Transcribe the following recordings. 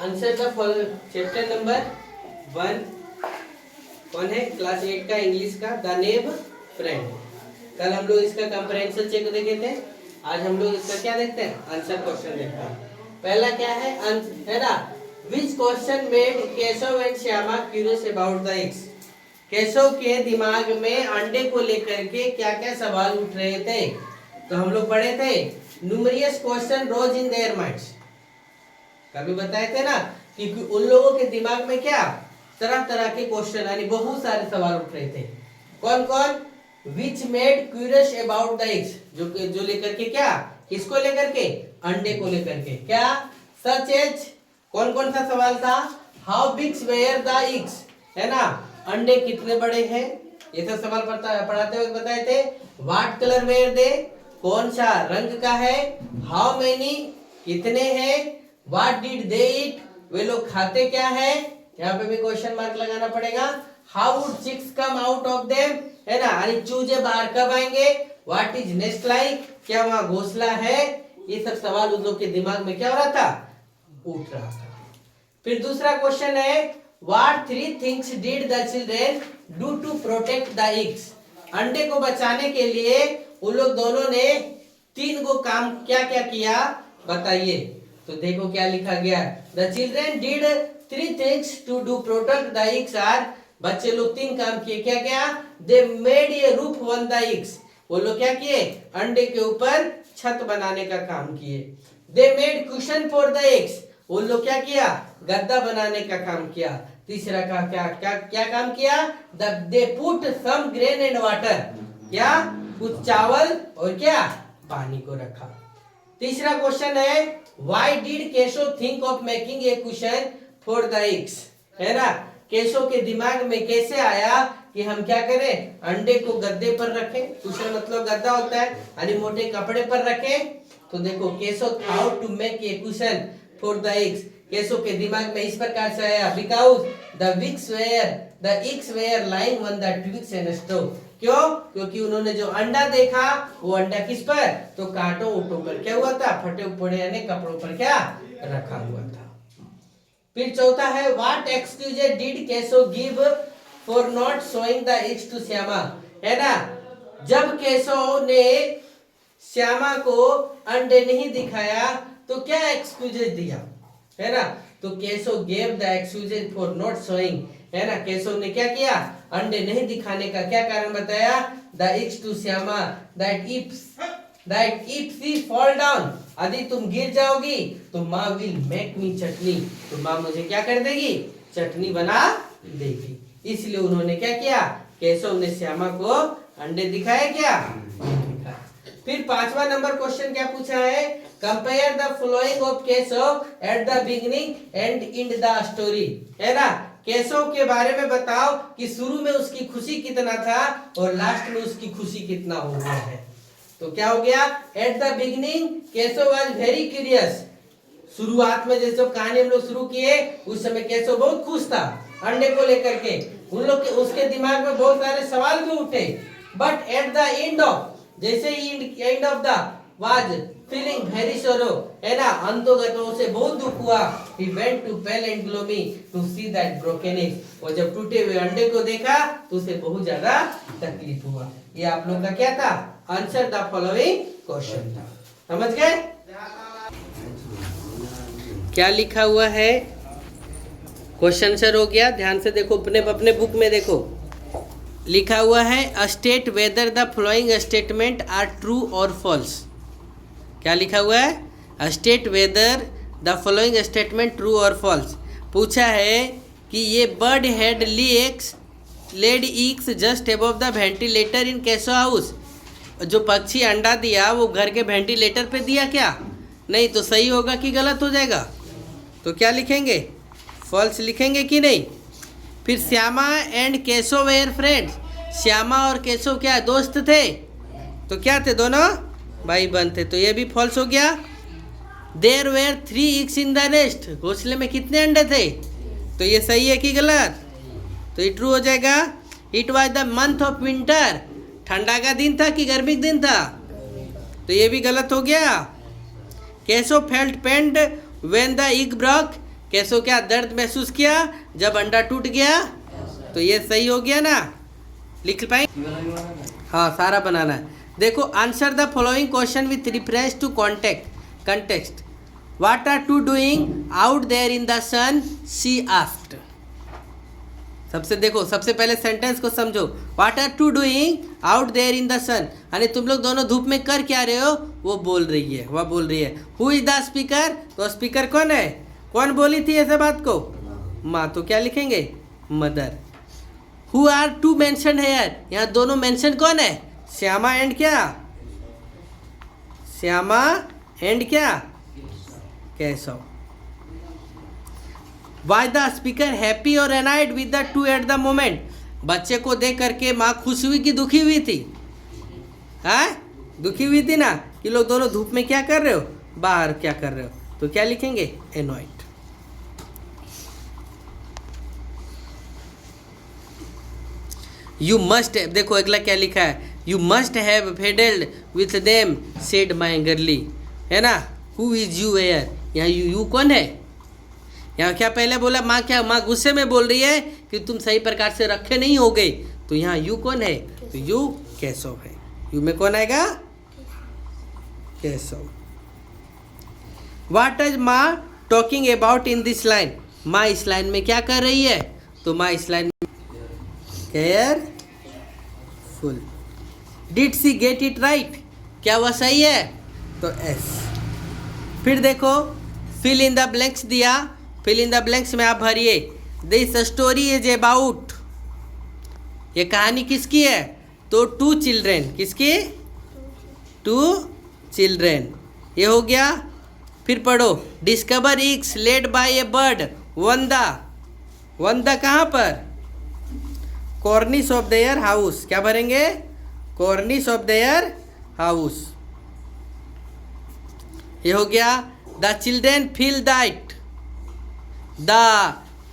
Answer the following chapter number 1 कौन है class 8 का इंग्लिश का द नेब फ्रेंड। कल हम लोग इसका कंप्रहेंशन चेक देखे थे, आज हम लोग इसका क्या देखते हैं आंसर क्वेश्चन देखते हैं। पहला क्या है ना, which question made Keshav and Shyama curious about the eggs. Keshav के दिमाग में अंडे को लेकर के क्या क्या सवाल उठ रहे थे। तो हम लोग पढ़े थे numerous question rose in their minds, कभी बताए थे ना कि उन लोगों के दिमाग में क्या तरह तरह के क्वेश्चन यानी बहुत सारे सवाल उठ रहे थे। कौन कौन, which made curious about the eggs, जो लेकर के क्या, किसको लेकर के, अंडे को लेकर के क्या, सच एज, कौन कौन सा सवाल था, how big were the eggs, है ना, अंडे कितने बड़े हैं, ये सब सवाल पढ़ाते वक्त बताए थे। व्हाट कलर वेयर दे, कौन सा रंग का है, हाउ मेनी कितने हैं, व्हाट डिड दे ईट, वे लोग खाते क्या है, यहाँ पे भी क्वेश्चन मार्क लगाना पड़ेगा। How would chicks come out of them, है ना, यानी चूजे बाहर कब आएंगे, व्हाट इज नेस्ट लाइक, क्या वहां घोंसला है, ये सब सवाल उन लोग के दिमाग में क्या हो रहा था, उठ रहा था। फिर दूसरा क्वेश्चन है what 3 things did the children do to protect the eggs. अंडे को बचाने के लिए उन लोग दोनों ने 3 को काम क्या क्या किया बताइए। तो देखो क्या लिखा गया, the children did 3 things to do protect the eggs are, बच्चे लोग 3 काम किए, क्या क्या, they made a roof on the eggs, वो लोग क्या किए, अंडे के ऊपर छत बनाने का काम किए। They made cushion for the eggs, वो लोग क्या किया, गद्दा बनाने का काम किया। तीसरा का क्या क्या क्या काम किया, they put some grain and water, क्या, कुछ चावल और क्या पानी को रखा। तीसरा क्वेश्चन है why did Keshav think of making a cushion for the eggs, है ना, केशव के दिमाग में कैसे आया कि हम क्या करें, अंडे को गद्दे पर रखें, कुशन मतलब गद्दा होता है, यानी मोटे कपड़े पर रखें। तो देखो Keshav how to make a cushion for the eggs, Keshav के दिमाग में इस प्रकार से आया, because the eggs were lying on the twigs and stove, क्यों, क्योंकि उन्होंने जो अंडा देखा वो अंडा किस पर, तो कांटों ऊँटों पर क्या हुआ था, फटे पड़े यानी कपड़ों पर क्या रखा हुआ था। फिर चौथा है what excuses did Keshav give for not showing the eggs to Shyama, है ना, जब केशव ने श्यामा को अंडे नहीं दिखाया तो क्या एक्सक्यूजेस दिया, है ना, तो Keshav gave the excuses for not showing, है ना, केशव ने क्या किया, अंडे नहीं दिखाने का क्या कारण बताया, the eggs to Shyama, that if she fall down, यदि तुम गिर जाओगी तो माँ विल मेक मी चटनी, तो माँ मुझे क्या कर देगी, चटनी बना देगी। इसलिए उन्होंने क्या किया, केशव ने श्यामा को अंडे दिखाए क्या, फिर 5वां नंबर क्वेश्चन क्या पूछा है, compare the following of Keshav at the beginning and in the story, है ना, केशव के बारे में बताओ कि शुरू में उसकी खुशी कितना था और लास्ट में उसकी खुशी कितना हो गया है। तो क्या हो गया, at the beginning Keshav was very curious, शुरुआत में जैसे कहानी हम लोग शुरू किए उस समय केशव बहुत खुश था अंडे को लेकर के, उन लोग के उसके दिमाग में बहुत सारे सवाल भी उठे। But at the end of, जैसे ही end of the was feeling very sorrow, है ना, अंतोगत से बहुत दुख हुआ। He went to pale and gloomy to see that broken egg, और जब टूटे हुए अंडे को देखा तो उसे बहुत ज्यादा तकलीफ हुआ। ये आप लोग का क्या था, आंसर द फॉलोइंग क्वेश्चन था, समझ गए क्या लिखा हुआ है, क्वेश्चन आंसर हो गया। ध्यान से देखो, अपने बुक में देखो लिखा हुआ है state whether the following statement are true और फॉल्स। क्या लिखा हुआ है, state whether the following statement true और फॉल्स। पूछा है कि ये bird had laid eggs just above the ventilator in Keshav house, जो पक्षी अंडा दिया वो घर के वेंटिलेटर पे दिया क्या, नहीं, तो सही होगा कि गलत हो जाएगा, तो क्या लिखेंगे, फॉल्स लिखेंगे कि नहीं। फिर Shyama and Keshav were friends, Shyama और केशव क्या दोस्त थे, तो क्या थे, दोनों भाई बहन थे, तो ये भी फॉल्स हो गया। There were 3 eggs in the nest, घोंसले में कितने अंडे थे, तो ये सही है कि गलत, तो ये ट्रू हो जाएगा। It was the month of winter, ठंडा का दिन था कि गर्मी का दिन था, तो ये भी गलत हो गया। Keshav felt pained when the egg broke, कैसो क्या दर्द महसूस किया जब अंडा टूट गया? तो ये सही हो गया ना? लिख पाए? हाँ, सारा बनाना है। देखो, answer the following question with reference to context. What are two doing out there in the sun, she asked. सबसे पहले सेंटेंस को समझो। What are two doing out there in the sun, यानी तुम लोग दोनों धूप में कर क्या रहे हो? वह बोल रही है। Who is the speaker? तो स्पीकर कौन है? कौन बोली थी ऐसे बात को? माँ। तो क्या लिखेंगे? Mother. Who are two mention here, यहाँ दोनों मेंशन कौन है? श्यामा एंड क्या? Keshav. Why the speaker happy और annoyed with the two at the moment. बच्चे को देख करके माँ खुश हुई कि दुखी हुई थी? दुखी हुई थी ना, कि लोग दोनों धूप में क्या कर रहे हो? बाहर क्या कर रहे हो? तो क्या लिखेंगे? एनॉयड। यू मस्ट, देखो अगला क्या लिखा है? You must have fiddled with them said my girlie, है ना? हु इज यू हेयर, यहाँ यू कौन है? यहाँ क्या पहले बोला? माँ गुस्से में बोल रही है कि तुम सही प्रकार से रखे नहीं हो गए। तो यहाँ यू कौन है? तो यू केशव है। यू में कौन आएगा? केशव। व्हाट इज माँ talking about in this line? माँ इस लाइन में क्या कर रही है? तो माँ इस लाइन में careful. Did she get it right, क्या वह सही है? तो एस। फिर देखो, फिल इन द ब्लैंक्स दिया, फिल इन द ब्लैंक्स में आप भरिए। दिस स्टोरी इज अबाउट, ये कहानी किसकी है? तो टू चिल्ड्रेन। किसकी? Two children. ये हो गया। फिर पढ़ो, discover eggs laid by a bird, वंदा कहाँ पर? Cornice of their house. क्या भरेंगे? Cornice of their house. ये हो गया। The children feel that the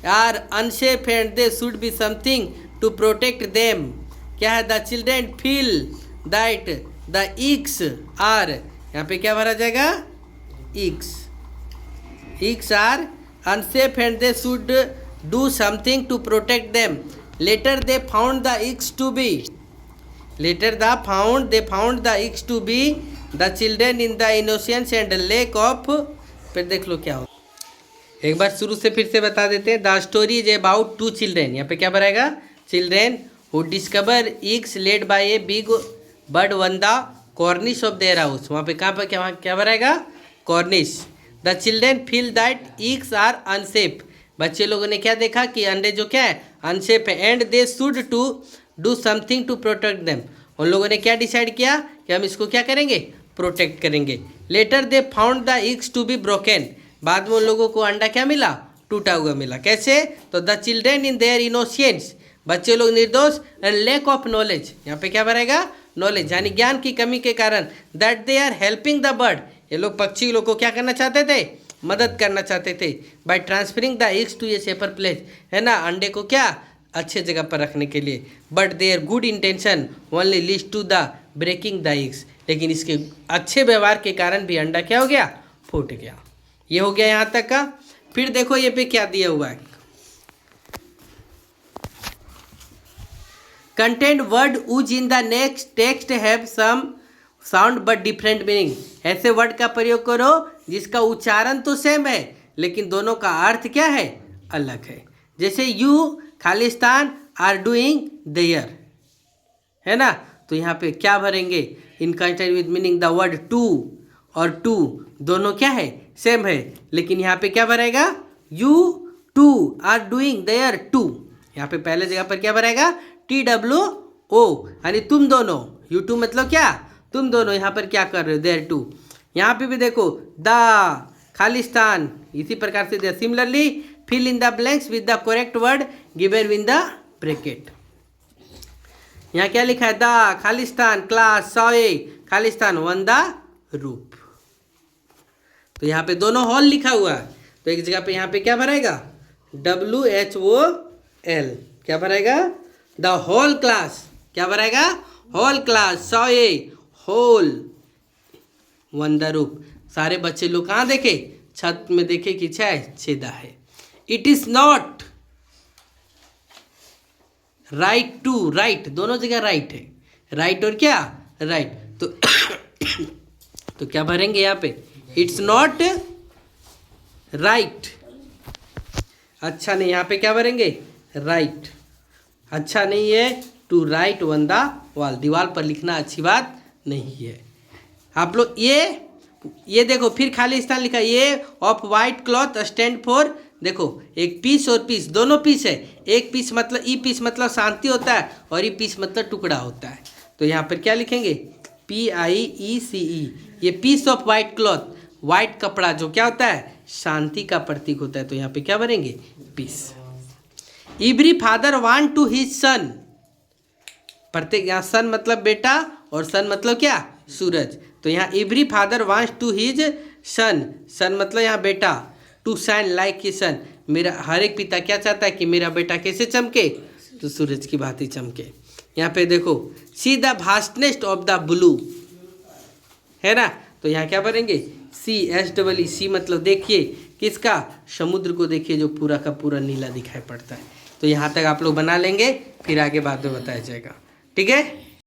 are unsafe and they should be something to protect them. क्या है? The children feel that the eggs are, यहाँ पे क्या भरा जाएगा? Eggs are unsafe and they should do something to protect them. Later they found the eggs to be, they found the eggs to be the children in the innocence and lake of। फिर देख लो क्या हो। एक बार शुरू से फिर से बता देते हैं। The story is about two children, यहाँ पे क्या भराएगा? Children who discover eggs laid by a big bird on the cornice of their house. वहाँ पे कहाँ पर क्या भराएगा? Cornice. The children feel that eggs are unsafe, बच्चे लोगों ने क्या देखा कि अंडे जो क्या है? अनसेफ है। And they should to do something to protect them, उन लोगों ने क्या डिसाइड किया कि हम इसको क्या करेंगे? प्रोटेक्ट करेंगे। Later they found the eggs to be broken, बाद में उन लोगों को अंडा क्या मिला? टूटा हुआ मिला। कैसे? तो the children in their innocence, बच्चे लोग निर्दोष, एंड लैक ऑफ नॉलेज, यहाँ पे क्या भरेगा? नॉलेज, यानी ज्ञान की कमी के कारण। That they are helping the bird, ये लोग पक्षी लोग को क्या करना चाहते थे? मदद करना चाहते थे। By transferring the eggs to a safer place, है ना? अंडे को क्या अच्छे जगह पर रखने के लिए। But their good intention only leads to the breaking the eggs, लेकिन इसके अच्छे व्यवहार के कारण भी अंडा क्या हो गया? फूट गया। ये हो गया यहाँ तक का। फिर देखो ये पे क्या दिया हुआ है? Content word use in the next text have same sound but different meaning. ऐसे वर्ड का प्रयोग करो जिसका उच्चारण तो सेम है लेकिन दोनों का अर्थ क्या है? अलग है। जैसे यू खालिस्तान आर डूइंग देयर, है ना? तो यहाँ पे क्या भरेंगे? In content with meaning the word to और टू दोनों क्या है? सेम है, लेकिन यहाँ पे क्या भरेगा? You two are doing there too, यहाँ पे पहले जगह पर क्या भरेगा? TWO, यानी तुम दोनों। यू टू मतलब क्या? तुम दोनों यहाँ पर क्या कर रहे हो? There too. यहाँ पे भी देखो द खालिस्तान, इसी प्रकार से similarly fill in the blanks with the correct word given with the bracket. यहाँ क्या लिखा है? द खालिस्तान क्लास सॉ ए खालिस्तान वन द रूप। तो यहाँ पे दोनों हॉल लिखा हुआ है, तो एक जगह पे यहाँ पे क्या भरेगा? WHOL, क्या भरेगा? द होल क्लास, क्या भरेगा? Whole class saw a hole one the roof. सारे बच्चे लोग कहाँ देखे? छत में देखे कि छेदा है। It is not right to, write दोनों जगह राइट है, राइट और क्या राइट, तो तो क्या भरेंगे यहाँ पे, इट्स नॉट राइट, अच्छा नहीं, यहाँ पे क्या भरेंगे राइट, अच्छा नहीं है to write on the wall, दीवार पर लिखना अच्छी बात नहीं है। आप लोग ये देखो, फिर खाली स्थान लिखा, ये of white cloth stand for, देखो एक पीस और पीस दोनों पीस है, एक पीस मतलब ई पीस मतलब शांति होता है और ई पीस मतलब टुकड़ा होता है, तो यहाँ पर क्या लिखेंगे PIECE, ये piece of white cloth, white कपड़ा जो क्या होता है शांति का प्रतीक होता है, तो यहाँ पे क्या भरेंगे piece. Every father want to his son, प्रत्येक, यहाँ सन मतलब बेटा और सन मतलब क्या सूरज, तो यहाँ every father wants to his son, son मतलब यहाँ बेटा, to shine like a sun, मेरा हर एक पिता क्या चाहता है कि मेरा बेटा कैसे चमके, तो सूरज की भांति चमके। यहाँ पे देखो see the vastness of the blue, है ना, तो यहाँ क्या भरेंगे CSEE, मतलब देखिए किसका, समुद्र को देखिए जो पूरा का पूरा नीला दिखाई पड़ता है। तो यहाँ तक आप लोग बना लेंगे, फिर आगे बाद में बताया जाएगा, ठीक है।